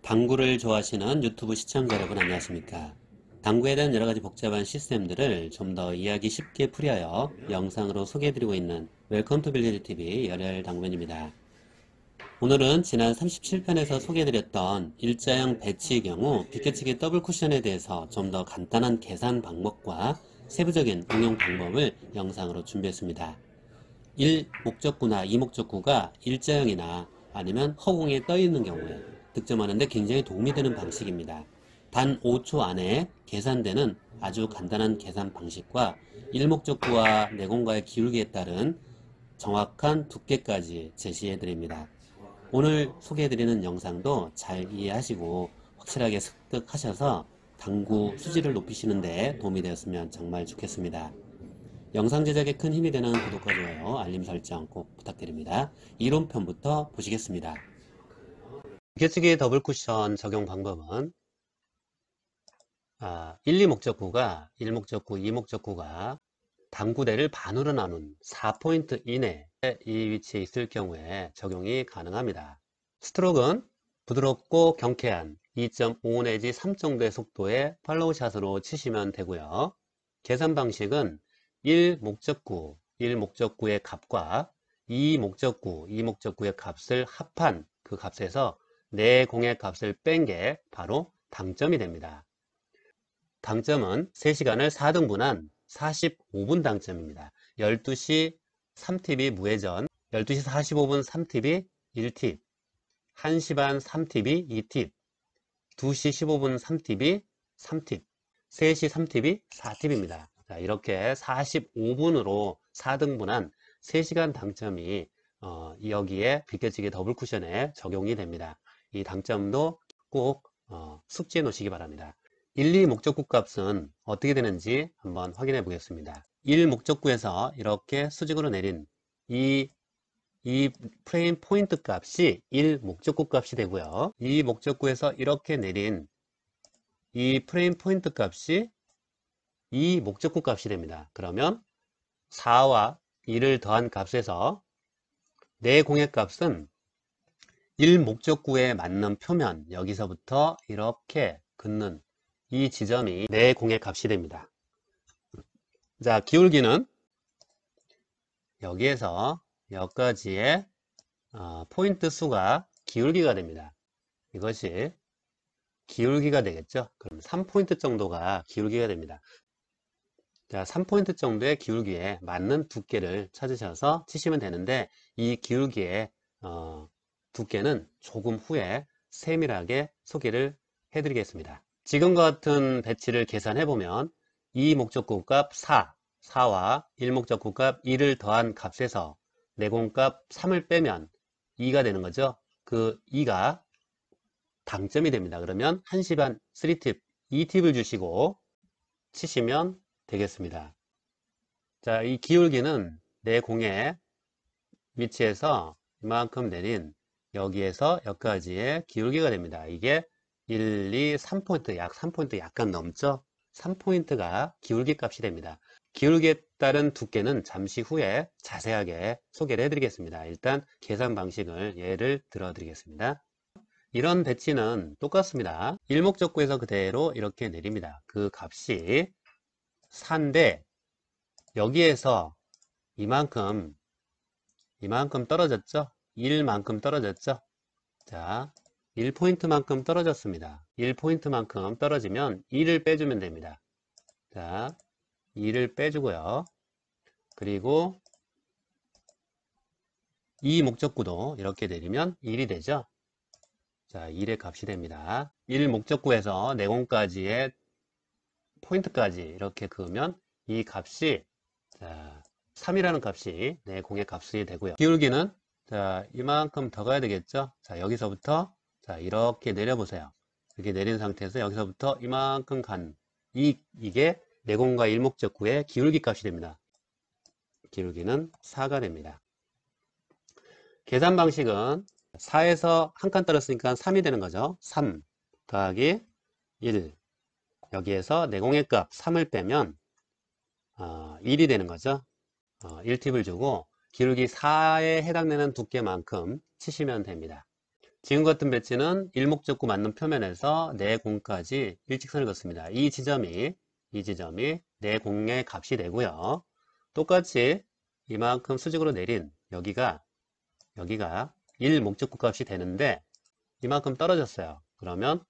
당구를 좋아하시는 유튜브 시청자 여러분 안녕하십니까? 당구에 대한 여러가지 복잡한 시스템들을 좀 더 이해하기 쉽게 풀이하여 영상으로 소개해드리고 있는 웰컴 투 빌리지 TV 열혈 당구맨입니다. 오늘은 지난 37편에서 소개해드렸던 일자형 배치의 경우 비껴치기 더블 쿠션에 대해서 좀 더 간단한 계산 방법과 세부적인 응용 방법을 영상으로 준비했습니다. 1 목적구나 2 목적구가 일자형이나 아니면 허공에 떠 있는 경우에 득점하는데 굉장히 도움이 되는 방식입니다. 단 5초 안에 계산되는 아주 간단한 계산 방식과 1목적구와 내공과의 기울기에 따른 정확한 두께까지 제시해 드립니다. 오늘 소개해드리는 영상도 잘 이해하시고 확실하게 습득하셔서 당구 수지를 높이시는 데 도움이 되었으면 정말 좋겠습니다. 영상 제작에 큰 힘이 되는 구독과 좋아요, 알림 설정 꼭 부탁드립니다. 이론편부터 보시겠습니다. 비껴치기 더블 쿠션 적용 방법은 1, 2목적구가 1목적구, 2목적구가 당구대를 반으로 나눈 4포인트 이내에 이 위치에 있을 경우에 적용이 가능합니다. 스트로크는 부드럽고 경쾌한 2.5 내지 3 정도의 속도의 팔로우 샷으로 치시면 되고요. 계산 방식은 1목적구, 1목적구의 값과 2목적구의 값을 합한 그 값에서 내공의 값을 뺀 게 바로 당점이 됩니다. 당점은 3시간을 4등분한 45분 당점입니다. 12시 3팁이 무회전, 12시 45분 3팁이 1팁, 1시 반 3팁이 2팁, 2시 15분 3팁이 3팁, 3시 3팁이 4팁입니다. 자, 이렇게 45분으로 4등분한 3시간 당점이 여기에 비껴치기 더블 쿠션에 적용이 됩니다. 이 당점도 꼭 숙지해 놓으시기 바랍니다. 1, 2 목적구 값은 어떻게 되는지 한번 확인해 보겠습니다. 1 목적구에서 이렇게 수직으로 내린 이 프레임 포인트 값이 1 목적구 값이 되고요. 이 목적구에서 이렇게 내린 이 프레임 포인트 값이 2 목적구 값이 됩니다. 그러면 4와 2를 더한 값에서 내공의 값은 1 목적구에 맞는 표면, 여기서부터 이렇게 긋는 이 지점이 내공의 값이 됩니다. 자, 기울기는 여기에서 여기까지의 포인트 수가 기울기가 됩니다. 이것이 기울기가 되겠죠. 그럼 3포인트 정도가 기울기가 됩니다. 자, 3포인트 정도의 기울기에 맞는 두께를 찾으셔서 치시면 되는데, 이 기울기의 두께는 조금 후에 세밀하게 소개를 해드리겠습니다. 지금과 같은 배치를 계산해 보면 이 목적구 값 4와 1목적구 값 2를 더한 값에서 내공값 3을 빼면 2가 되는 거죠. 그 2가 당점이 됩니다. 그러면 1시 반 3팁, 2팁을 주시고 치시면 되겠습니다. 자, 이 기울기는 내공의 위치에서 이만큼 내린 여기에서 여기까지의 기울기가 됩니다. 이게 1, 2, 3포인트, 약 3포인트 약간 넘죠? 3포인트가 기울기 값이 됩니다. 기울기에 따른 두께는 잠시 후에 자세하게 소개를 해드리겠습니다. 일단 계산 방식을 예를 들어 드리겠습니다. 이런 배치는 똑같습니다. 일목적구에서 그대로 이렇게 내립니다. 그 값이 4인데 여기에서 이만큼 떨어졌죠? 1만큼 떨어졌죠? 자, 1포인트만큼 떨어졌습니다. 1포인트만큼 떨어지면 2를 빼주면 됩니다. 자, 2를 빼주고요. 그리고 이 목적구도 이렇게 내리면 1이 되죠? 자, 1의 값이 됩니다. 1 목적구에서 내공까지의 포인트까지 이렇게 그으면 이 값이, 자, 3이라는 값이 내공의 값이 되고요. 기울기는, 자, 이만큼 더 가야 되겠죠? 자, 여기서부터, 자, 이렇게 내려보세요. 이렇게 내린 상태에서 여기서부터 이만큼 이게 내공과 일목적구의 기울기 값이 됩니다. 기울기는 4가 됩니다. 계산 방식은 4에서 한 칸 떨어졌으니까 3이 되는 거죠. 3 더하기 1. 여기에서 내공의 값 3을 빼면 1이 되는 거죠. 1팁을 주고 기울기 4에 해당되는 두께만큼 치시면 됩니다. 지금 같은 배치는 일목적구 맞는 표면에서 내공까지 일직선을 긋습니다. 이 지점이 내공의 값이 되고요. 똑같이 이만큼 수직으로 내린 여기가 일목적구 값이 되는데 이만큼 떨어졌어요. 그러면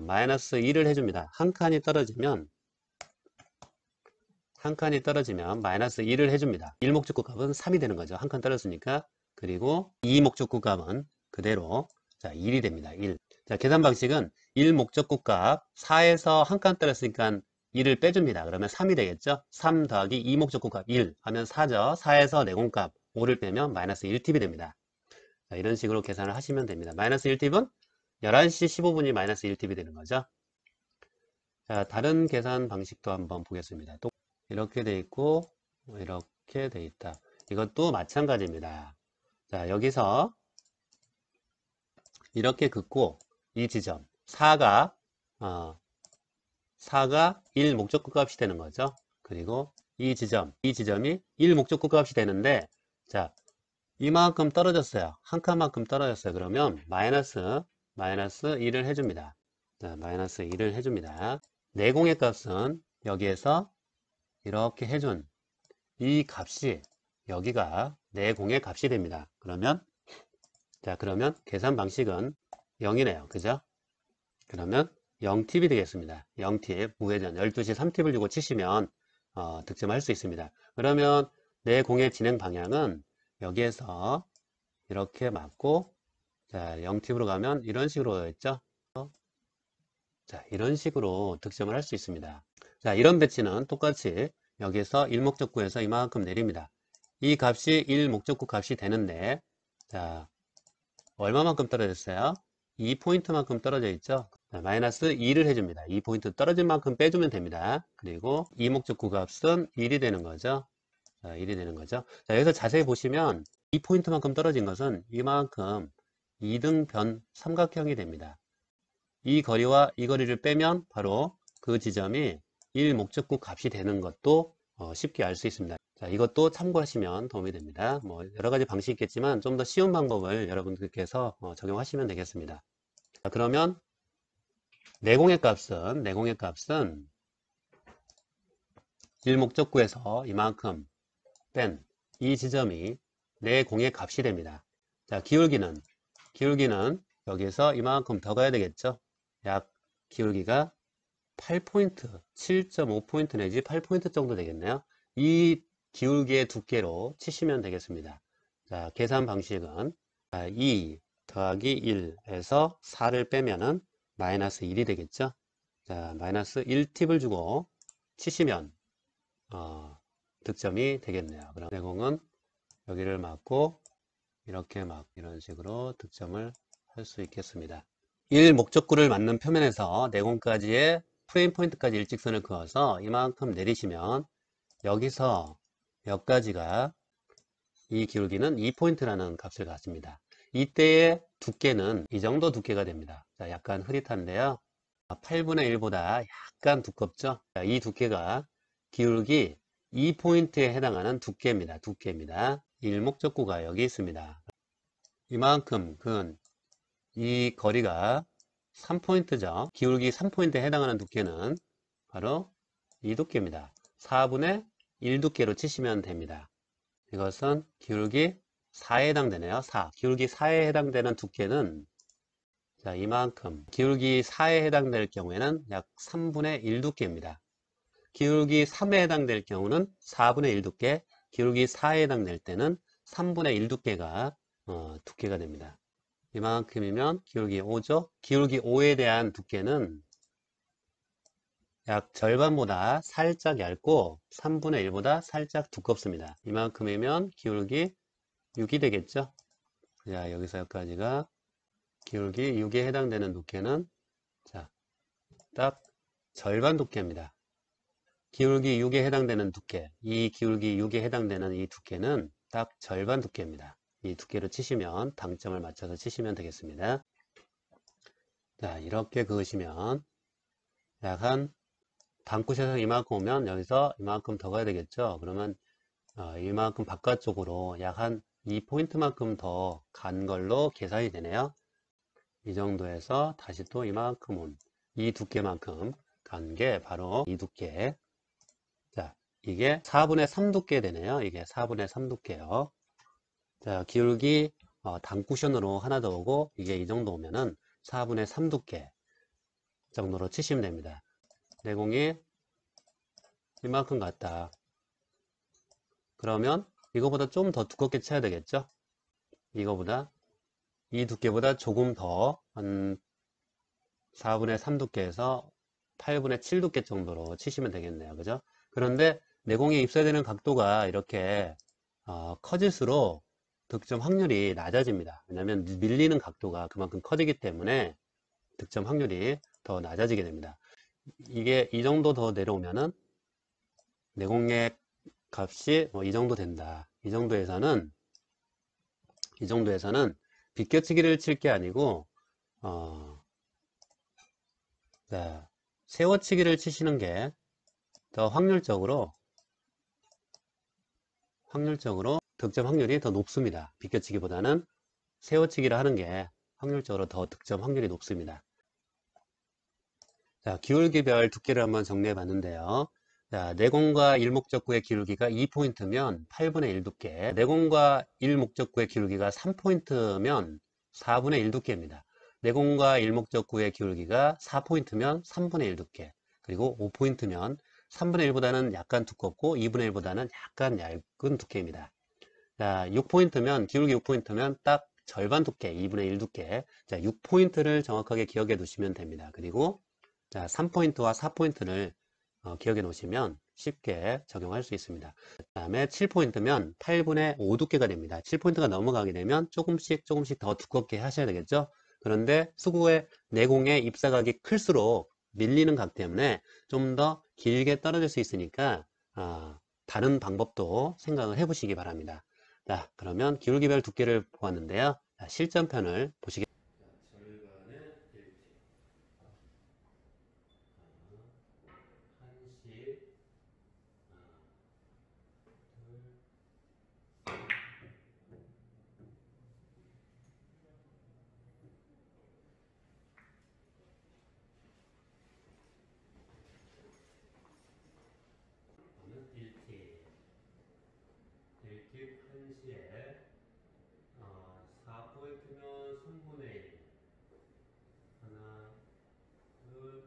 마이너스 1을 해줍니다. 한 칸이 떨어지면 마이너스 1을 해줍니다. 일목적구 값은 3이 되는 거죠. 한 칸 떨어졌으니까. 그리고 이목적구 값은 그대로 자 1이 됩니다. 1. 자 계산 방식은 일목적구 값 4에서 한 칸 떨어졌으니까 1을 빼줍니다. 그러면 3이 되겠죠. 3 더하기 이목적구 값 1 하면 4죠. 4에서 내공값 5를 빼면 마이너스 1팁이 됩니다. 자, 이런 식으로 계산을 하시면 됩니다. 마이너스 1팁은 11시 15분이 마이너스 1팁이 되는 거죠. 자, 다른 계산 방식도 한번 보겠습니다. 또 이렇게 돼 있고 이렇게 돼 있다. 이것도 마찬가지입니다. 자, 여기서 이렇게 긋고 이 지점 4가 1 목적구 값이 되는 거죠. 그리고 이 지점이 1 목적구 값이 되는데 자, 이만큼 떨어졌어요. 한 칸만큼 떨어졌어요. 그러면 마이너스 1을 해줍니다. 자, 마이너스 1을 해줍니다. 내공의 값은 여기에서 이렇게 해준 이 값이 여기가 내공의 값이 됩니다. 그러면 계산 방식은 0이네요. 그죠? 그러면 0팁이 되겠습니다. 0팁 우회전 12시 3팁을 주고 치시면 득점할 수 있습니다. 그러면 내공의 진행 방향은 여기에서 이렇게 맞고 자 0팁으로 가면 이런 식으로 했죠. 자 이런 식으로 득점을 할 수 있습니다. 자 이런 배치는 똑같이 여기에서 일목적구에서 이만큼 내립니다. 이 값이 1목적구 값이 되는데 자 얼마만큼 떨어졌어요? 2포인트만큼 떨어져 있죠. 자, 마이너스 2를 해줍니다. 2포인트 떨어진 만큼 빼주면 됩니다. 그리고 이목적구 값은 1이 되는 거죠. 자, 1이 되는 거죠. 자, 여기서 자세히 보시면 2포인트만큼 떨어진 것은 이만큼 2등변 삼각형이 됩니다. 이 거리와 이 거리를 빼면 바로 그 지점이 1목적구 값이 되는 것도 쉽게 알 수 있습니다. 자, 이것도 참고하시면 도움이 됩니다. 뭐 여러 가지 방식이 있겠지만 좀 더 쉬운 방법을 여러분들께서 적용하시면 되겠습니다. 자, 그러면 내공의 값은 일목적구에서 이만큼 뺀 이 지점이 내공의 값이 됩니다. 자, 기울기는 여기에서 이만큼 더 가야 되겠죠. 약 기울기가 8포인트, 7.5포인트 내지 8포인트 정도 되겠네요. 이 기울기의 두께로 치시면 되겠습니다. 자, 계산 방식은 2 더하기 1에서 4를 빼면은 마이너스 1이 되겠죠. 자, 마이너스 1팁을 주고 치시면 득점이 되겠네요. 그럼 내공은 여기를 맞고 이렇게 이런 식으로 득점을 할 수 있겠습니다. 1 목적구를 맞는 표면에서 내공까지의 프레임 포인트까지 일직선을 그어서 이만큼 내리시면 여기서 여기까지가 이 기울기는 2포인트라는 값을 갖습니다. 이때의 두께는 이 정도 두께가 됩니다. 자, 약간 흐릿한데요. 8분의 1보다 약간 두껍죠? 자, 이 두께가 기울기 2포인트에 해당하는 두께입니다. 일목적구가 여기 있습니다. 이만큼 근 이 거리가 3포인트죠. 기울기 3포인트에 해당하는 두께는 바로 이 두께입니다. 4분의 1 두께로 치시면 됩니다. 이것은 기울기 4에 해당되네요. 4. 기울기 4에 해당되는 두께는 자, 이만큼 기울기 4에 해당될 경우에는 약 3분의 1 두께입니다. 기울기 3에 해당될 경우는 4분의 1 두께, 기울기 4에 해당될 때는 3분의 1 두께가 두께가 됩니다. 이만큼이면 기울기 5죠. 기울기 5에 대한 두께는 약 절반보다 살짝 얇고 3분의 1보다 살짝 두껍습니다. 이만큼이면 기울기 6이 되겠죠. 자, 여기서 여기까지가 기울기 6에 해당되는 두께는 자, 딱 절반 두께입니다. 기울기 6에 해당되는 두께, 이 기울기 6에 해당되는 이 두께는 딱 절반 두께입니다. 이 두께로 치시면 당점을 맞춰서 치시면 되겠습니다. 자, 이렇게 그으시면 약 한 단끝에서 이만큼 오면 여기서 이만큼 더 가야 되겠죠. 그러면 이만큼 바깥쪽으로 약 한 2포인트만큼 더 간 걸로 계산이 되네요. 이 정도에서 다시 또 이만큼 온, 이 두께만큼 간 게 바로 이 두께. 자, 이게 4분의 3 두께 되네요. 이게 4분의 3 두께요. 자, 기울기 단 쿠션으로 하나 더 오고, 이게 이 정도 오면은 4분의 3 두께 정도로 치시면 됩니다. 내공이 이만큼 같다. 그러면 이거보다 좀 더 두껍게 쳐야 되겠죠? 이거보다, 이 두께보다 조금 더, 한 4분의 3 두께에서 8분의 7 두께 정도로 치시면 되겠네요. 그죠? 그런데 내공이 입사되는 각도가 이렇게 커질수록 득점 확률이 낮아집니다. 왜냐하면 밀리는 각도가 그만큼 커지기 때문에 득점 확률이 더 낮아지게 됩니다. 이게 이 정도 더 내려오면은 내공의 값이 이 정도 된다. 이 정도에서는 비껴치기를 칠 게 아니고 자, 세워치기를 치시는 게 더 확률적으로 득점 확률이 더 높습니다. 비껴치기보다는 세워치기를 하는 게 확률적으로 더 득점 확률이 높습니다. 자, 기울기별 두께를 한번 정리해 봤는데요. 자, 내공과 일목적구의 기울기가 2포인트면 8분의 1 두께, 내공과 일목적구의 기울기가 3포인트면 4분의 1 두께입니다. 내공과 일목적구의 기울기가 4포인트면 3분의 1 두께, 그리고 5포인트면 3분의 1보다는 약간 두껍고 2분의 1보다는 약간 얇은 두께입니다. 자, 6포인트면, 기울기 6포인트면 딱 절반 두께, 2분의 1 두께. 자, 6포인트를 정확하게 기억해 두시면 됩니다. 그리고 자, 3포인트와 4포인트를 기억해 놓으시면 쉽게 적용할 수 있습니다. 그 다음에 7포인트면 8분의 5 두께가 됩니다. 7포인트가 넘어가게 되면 조금씩 더 두껍게 하셔야 되겠죠? 그런데 수구의 내공의 입사각이 클수록 밀리는 각 때문에 좀 더 길게 떨어질 수 있으니까 다른 방법도 생각을 해 보시기 바랍니다. 자, 그러면 기울기별 두께를 보았는데요. 자, 실전편을 보시겠습니다. 절반의 1T. 한식, 저는 1T. 1T 한시에 4포인트면 3분의 1. 하나, 둘,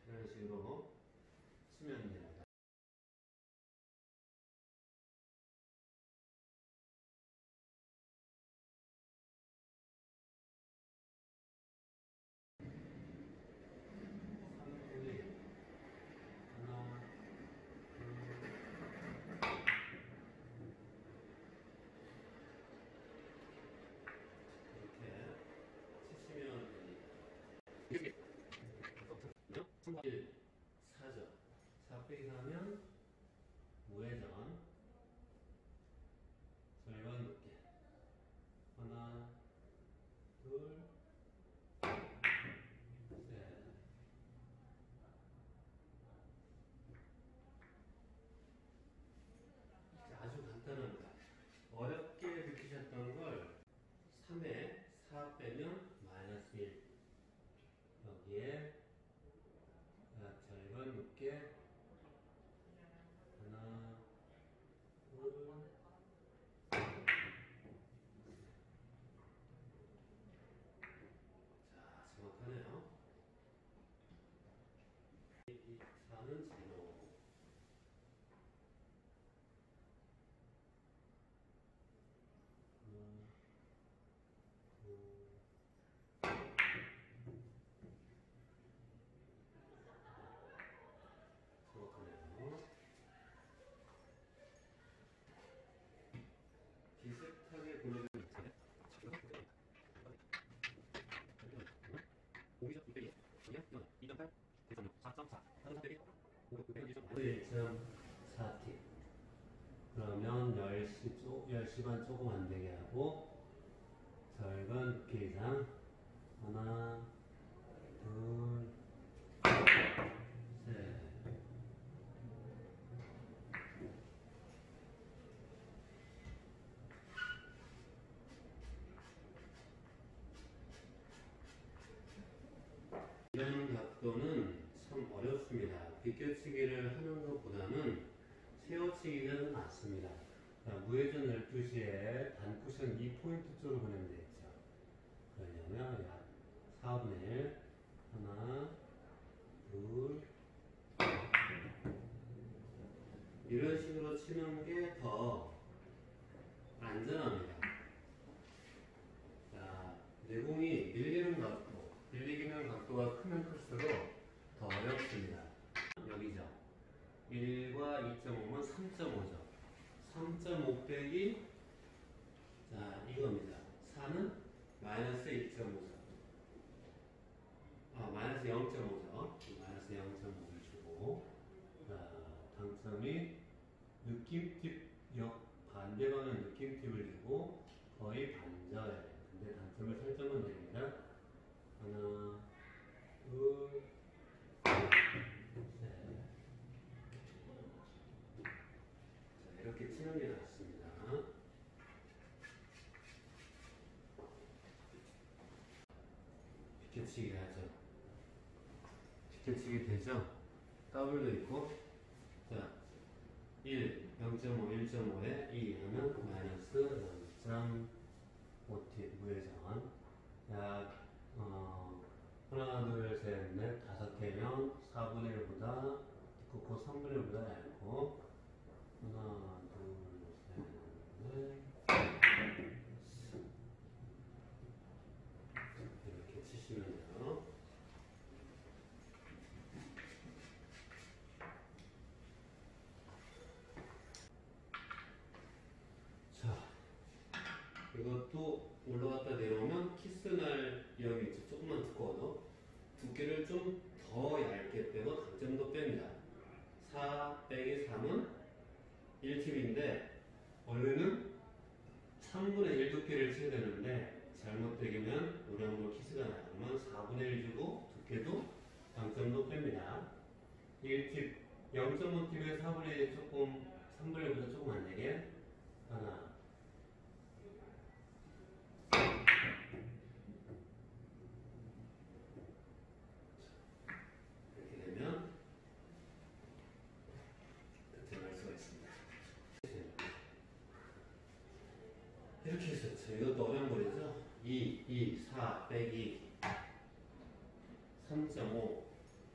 이런 식으로 치면 됩니다. 이렇게 치시면 됩니다. 1, 4죠. 4 빼기 4면 우회전, 절반 두께. 하나, 둘, 셋. 아주 간단합니다. 어렵게 느끼셨던 걸 3에 4 빼면 마이너스 1. 여기에 절반 두께. 하나, 둘, 자, 정확하네요. 4는 제로. 하나, 둘, 정확하네요. 비슷하게 보내주는 공기적 분배기 2.8 대상력 4.4 다른 사들이 1.4t. 그러면 10시 반 조금 안 되게 하고 절반 두께 이상. 하나, 둘, 셋. 이런 각도는 참 어렵습니다. 비껴치기를 하는 것보다는 세워치기가 더 낫습니다. 자, 무회전 12시에 단쿠션 2포인트 쪽으로 보내면 되겠죠. 그러려면 약 4분의 1, 하나, 둘, 이런 식으로 치는 게 더 안전합니다. 자, 내공이 밀리기는 각도가 크면 클수록 더 어렵습니다. 여기죠. 1과 2.5면 3.5죠. 3.5 빼기, 자, 이겁니다. 4는 마이너스 2.5죠. 마이너스 0.5죠. 마이너스 0.5를 주고, 자, 당점이 느낌팁 반대 방향 느낌팁을 주고 거의 반절. 근데 단점을 설정은 됩니다. 하나, 둘, 셋. 자, 이렇게 치는 게 낫습니다. 비껴치기 하죠. 비껴치기 되죠? 더블도 있고, 자, 1, 0.5, 1.5에 2 하면 마이너스 0.5t 무회전. 약, 하나, 둘, 셋, 넷, 5개면 4분의 1보다 두껍고 3분의 1보다 얇고, 하나, 둘, 셋, 넷, 이렇게 치시면 돼요. 자, 이것도 올라갔다 내려오면 키스날 위험이 있죠. 조금만 두꺼워도 두께를 좀 더 얇게 빼고 당점도 뺍니다. 4 빼기 3은 1팁인데 원래는 3분의 1 두께를 쳐야 되는데 잘못 빼기면 우량으로 키스가 나요. 그러면 4분의 1 주고 두께도 당점도 뺍니다. 1팁 0.5팁에 4분의 1 조금 3분의 1보다 조금 안 되게 하나, 이렇게 되면 득점할 수가 있습니다. 이렇게 해서 이것도 어려운 거리죠. 2, 4 빼기 3.5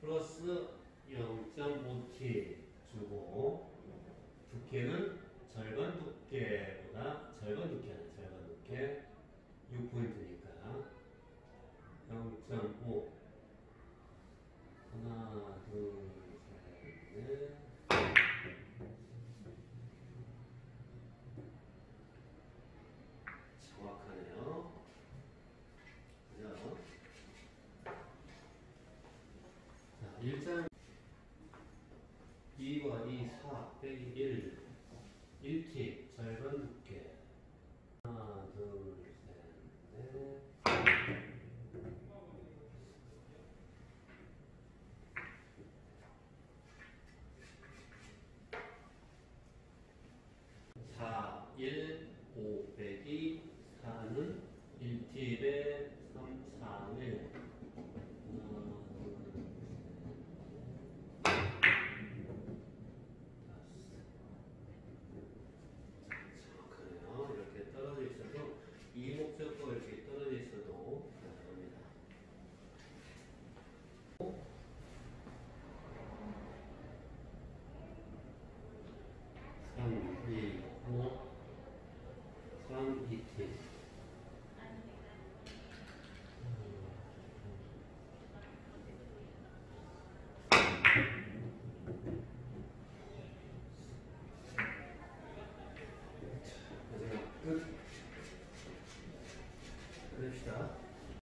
플러스 0.5t 주고 두께는 절반 두께보다 절반 두께 6포인트니까 0.5 하나 둘셋넷 정확하네요. 그죠? 자, 1장 2과 2, 4 빼기 1 1팁 절반 두께 하나 둘셋넷 4, 1, 5 빼기 4는 1팁에 3, 4, 1 정확하네요. 이렇게 떨어져 있어도 이 목적과 이렇게 떨어져 있어도 가능합니다. 3, 2, 5